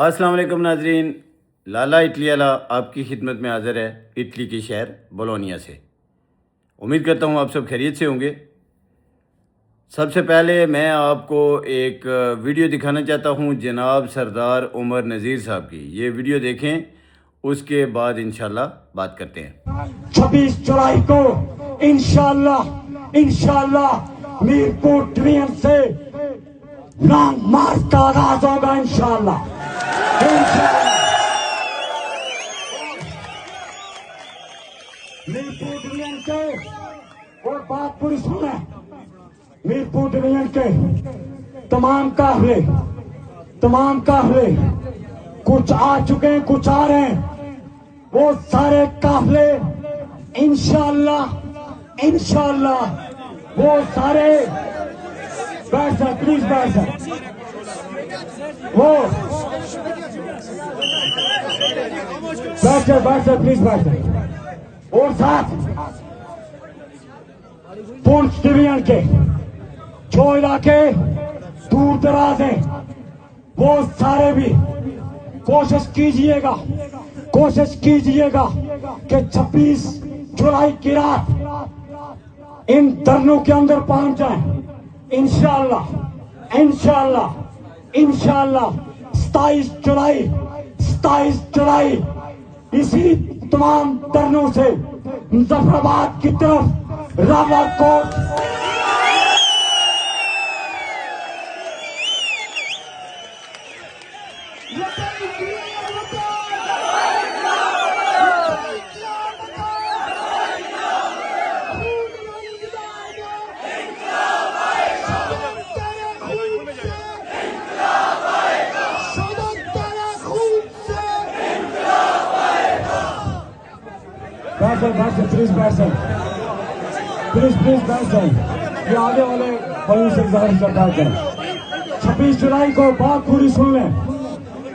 السلام علیکم ناظرین، لالا اٹلی والا آپ کی خدمت میں حاضر ہے اٹلی کے شہر بولونیا سے۔ امید کرتا ہوں آپ سب خیریت سے ہوں گے۔ سب سے پہلے میں آپ کو ایک ویڈیو دکھانا چاہتا ہوں جناب سردار عمر نذیر صاحب کی۔ یہ ویڈیو دیکھیں، اس کے بعد انشاءاللہ بات کرتے ہیں۔ 26 جولائی کو انشاءاللہ میرپور ڈویژن سے لانگ مارچ کا آغاز ہوگا انشاءاللہ۔ میرپور ڈویژن کے اور بات پوری سنیں، میرپور ڈویژن کے تمام قافلے کچھ آ چکے ہیں، کچھ آ رہے ہیں، وہ سارے قافلے انشاءاللہ وہ سارے بیٹھ جائیں، پلیز بیٹھ جائیں، وہ بیٹھ جائیں پلیز بیٹھ جائیں۔ اور ساتھ پونچھ ڈویژن کے جو علاقے دور دراز ہیں وہ سارے بھی کوشش کیجئے گا کہ 26 جولائی کی رات ان دھرنوں کے اندر پہنچ جائیں۔ انشاءاللہ 27 جولائی اسی تمام دھرنوں سے مظفر آباد کی طرف راولا کوٹ پلیز بیٹھ جائیں، یہ آگے والے بھائیوں سے گزارش کرتا کریں۔ 26 جولائی کو بات پوری سن لیں،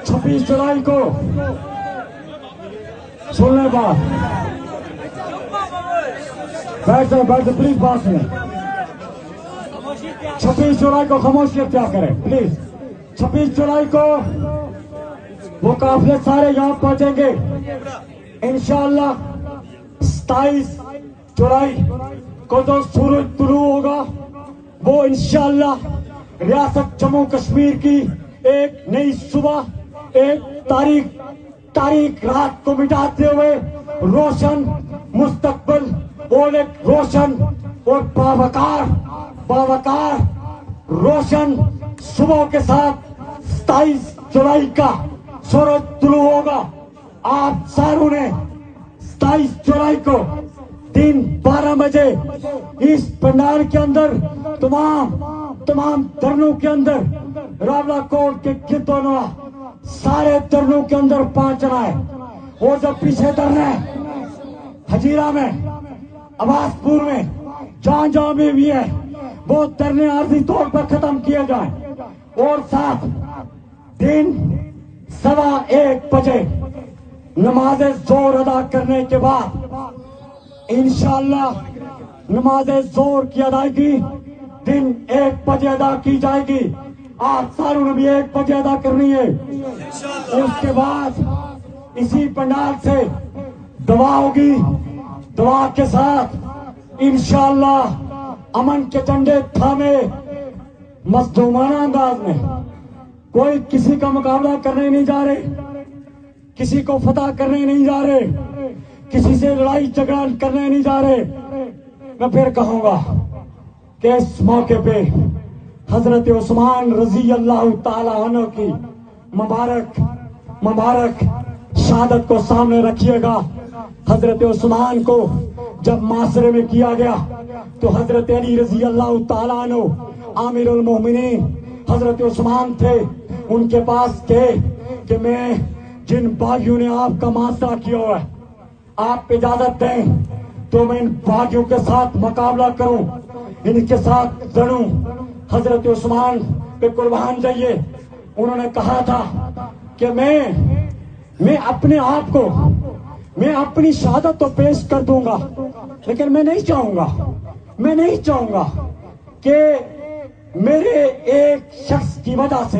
26 جولائی کو سن لیں بات، بیٹھ جائیں پلیز بات سنیں۔ 26 جولائی کو خاموشی اختیار کریں پلیز۔ 26 جولائی کو وہ قافلے سارے یہاں پہنچیں گے انشاءاللہ۔ 27 جولائی کو جو سورج طلوع ہوگا وہ انشاءاللہ ریاست جموں کشمیر کی ایک نئی صبح، ایک تاریخ رات کو مٹاتے ہوئے روشن مستقبل اور ایک روشن اور باوقار روشن صبح کے ساتھ 27 جولائی کا سورج طلوع ہوگا۔ آپ ساروں نے 27 جولائی کو دن 12 بجے اس پنڈال کے اندر تمام دھرنوں کے اندر راولا کوٹ کے گرد و نواح سارے دھرنوں کے اندر پہنچنا ہے۔ اور جب پیچھے دھرنا ہے ہجیرہ میں، عباس پور میں، جہاں بھی ہے وہ دھرنے عارضی طور پر ختم کیے جائیں۔ اور ساتھ دن 1:15 بجے نماز ظہر ادا کرنے کے بعد انشاءاللہ نماز ظہر کی ادائیگی دن 1 بجے ادا کی جائے گی۔ آپ ساروں نے بھی 1 بجے ادا کرنی ہے۔ اس کے بعد اسی پنڈال سے دعا ہوگی، دعا کے ساتھ انشاءاللہ امن کے جھنڈے تھامے مظلومانہ انداز میں، کوئی کسی کا مقابلہ کرنے نہیں جا رہے، کسی کو فتح کرنے نہیں جا رہے، کسی سے لڑائی جھگڑا کرنے نہیں جا رہے۔ میں پھر کہوں گا کہ اس موقع پہ حضرت عثمان رضی اللہ تعالی عنہ کی مبارک شہادت کو سامنے رکھیے گا۔ حضرت عثمان کو جب معاشرے میں کیا گیا تو حضرت علی رضی اللہ تعالی عنہ امیر المومنین حضرت عثمان تھے، ان کے پاس گئے کہ میں جن باغیوں نے آپ کا محاصرہ کیا ہوا ہے، آپ اجازت دیں تو میں ان باغیوں کے ساتھ مقابلہ کروں، ان کے ساتھ لڑوں۔ حضرت عثمان پہ قربان جائیے، انہوں نے کہا تھا کہ میں اپنے آپ کو، میں اپنی شہادت تو پیش کر دوں گا، لیکن میں نہیں چاہوں گا کہ میرے ایک شخص کی وجہ سے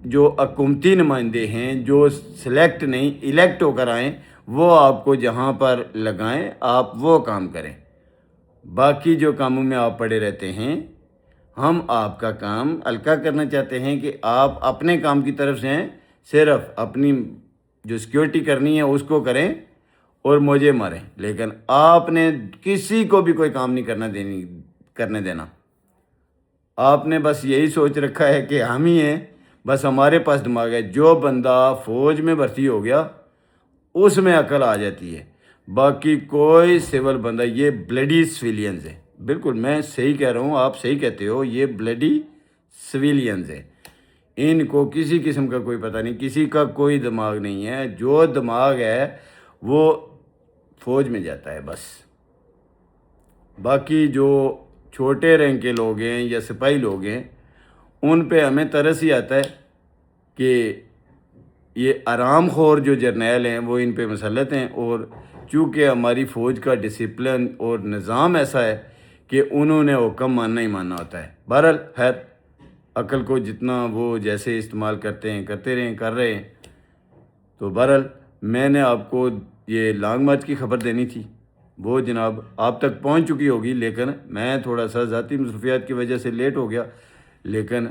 جو حکومتی نمائندے ہیں جو سلیکٹ نہیں الیکٹ ہو کر آئیں وہ آپ کو جہاں پر لگائیں آپ وہ کام کریں. باقی جو کاموں میں آپ پڑے رہتے ہیں ہم آپ کا کام ہلکا کرنا چاہتے ہیں کہ آپ اپنے کام کی طرف سے ہیں, صرف اپنی جو سیکیورٹی کرنی ہے اس کو کریں اور مجھے ماریں, لیکن آپ نے کسی کو بھی کوئی کام نہیں کرنے دینا. آپ نے بس یہی سوچ رکھا ہے کہ ہم ہی ہیں, بس ہمارے پاس دماغ ہے. جو بندہ فوج میں بھرتی ہو گیا اس میں عقل آ جاتی ہے, باقی کوئی سول بندہ, یہ بلڈی سویلینز ہے. بالکل میں صحیح کہہ رہا ہوں, آپ صحیح کہتے ہو, یہ بلڈی سویلینز ہے. ان کو کسی قسم کا کوئی پتہ نہیں, کسی کا کوئی دماغ نہیں ہے. جو دماغ ہے وہ فوج میں جاتا ہے بس. باقی جو چھوٹے رینک کے لوگ ہیں یا سپاہی لوگ ہیں ان پہ ہمیں ترس ہی آتا ہے کہ یہ آرام خور جو جرنیل ہیں وہ ان پہ مسلط ہیں, اور چونکہ ہماری فوج کا ڈسپلن اور نظام ایسا ہے کہ انہوں نے حکم ماننا ہی ماننا ہوتا ہے. بہرحال خیر, عقل کو جتنا وہ جیسے استعمال کرتے ہیں کرتے رہیں, کر رہے ہیں. تو بہرحال میں نے آپ کو یہ لانگ مارچ کی خبر دینی تھی, وہ جناب آپ تک پہنچ چکی ہوگی, لیکن میں تھوڑا سا ذاتی مصروفیات کی وجہ سے لیٹ ہو گیا. لیکن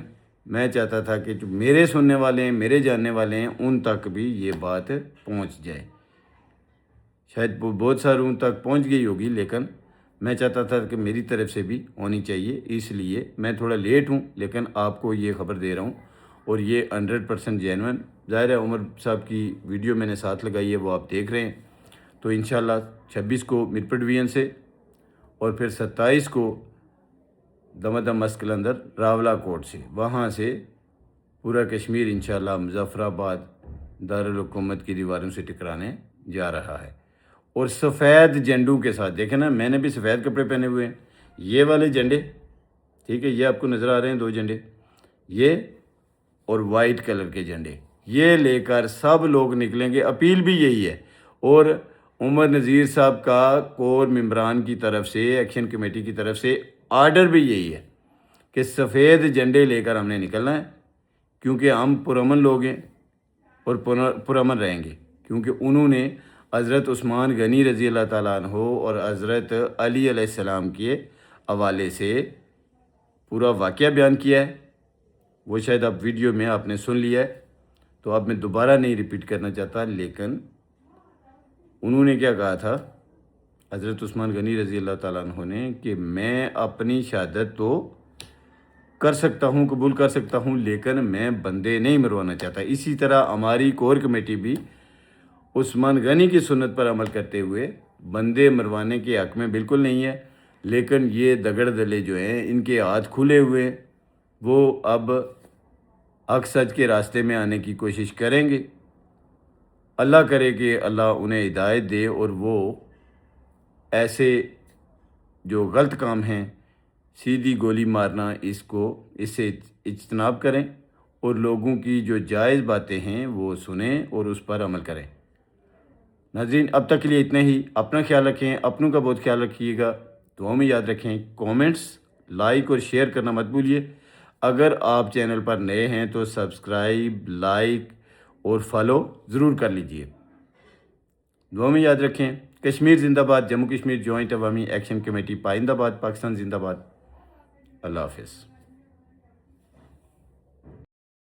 میں چاہتا تھا کہ جو میرے سننے والے ہیں, میرے جاننے والے ہیں, ان تک بھی یہ بات پہنچ جائے. شاید بہت ساروں تک پہنچ گئی ہوگی, لیکن میں چاہتا تھا کہ میری طرف سے بھی ہونی چاہیے, اس لیے میں تھوڑا لیٹ ہوں, لیکن آپ کو یہ خبر دے رہا ہوں. اور یہ 100% جینوئن. ظاہر ہے عمر صاحب کی ویڈیو میں نے ساتھ لگائی ہے, وہ آپ دیکھ رہے ہیں. تو انشاءاللہ 26 کو میرپور ڈویژن سے اور پھر 27 کو دمدم مسکلندر راولہ کوٹ سے, وہاں سے پورا کشمیر انشاءاللہ مظفر آباد دارالحکومت کی دیواروں سے ٹکرانے جا رہا ہے. اور سفید جھنڈوں کے ساتھ, دیکھیں نا میں نے بھی سفید کپڑے پہنے ہوئے ہیں, یہ والے جھنڈے, ٹھیک ہے, یہ آپ کو نظر آ رہے ہیں 2 جھنڈے, یہ اور وائٹ کلر کے جھنڈے, یہ لے کر سب لوگ نکلیں گے. اپیل بھی یہی ہے, اور عمر نذیر صاحب کا کور ممبران کی طرف سے, ایکشن کمیٹی کی طرف سے آرڈر بھی یہی ہے کہ سفید جھنڈے لے کر ہم نے نکلنا ہے, کیونکہ ہم پرامن لوگ ہیں اور پرامن رہیں گے. کیونکہ انہوں نے حضرت عثمان غنی رضی اللہ تعالیٰ عنہ اور حضرت علی علیہ السلام کے حوالے سے پورا واقعہ بیان کیا ہے. وہ شاید اب ویڈیو میں آپ نے سن لیا ہے, تو اب میں دوبارہ نہیں ریپیٹ کرنا چاہتا. لیکن انہوں نے کیا کہا تھا حضرت عثمان غنی رضی اللہ تعالیٰ عنہ نے, کہ میں اپنی شہادت تو کر سکتا ہوں, قبول کر سکتا ہوں, لیکن میں بندے نہیں مروانا چاہتا. اسی طرح ہماری کور کمیٹی بھی عثمان غنی کی سنت پر عمل کرتے ہوئے بندے مروانے کے حق میں بالکل نہیں ہے. لیکن یہ دگڑ دلے جو ہیں ان کے ہاتھ کھلے ہوئے ہیں, وہ اب حق سچ کے راستے میں آنے کی کوشش کریں گے. اللہ کرے کہ اللہ انہیں ہدایت دے اور وہ ایسے جو غلط کام ہیں, سیدھی گولی مارنا, اس سے اجتناب کریں اور لوگوں کی جو جائز باتیں ہیں وہ سنیں اور اس پر عمل کریں. ناظرین اب تک کے لیے اتنا ہی. اپنا خیال رکھیں, اپنوں کا بہت خیال رکھیے گا, دعاؤں میں یاد رکھیں. کومنٹس, لائک اور شیئر کرنا مت بھولیے. اگر آپ چینل پر نئے ہیں تو سبسکرائب, لائک اور فالو ضرور کر لیجئے. دعاؤں میں یاد رکھیں. کشمیر زندہ باد. جموں کشمیر جوائنٹ عوامی ایکشن کمیٹی پائندہ باد. پاکستان زندہ باد. اللہ حافظ.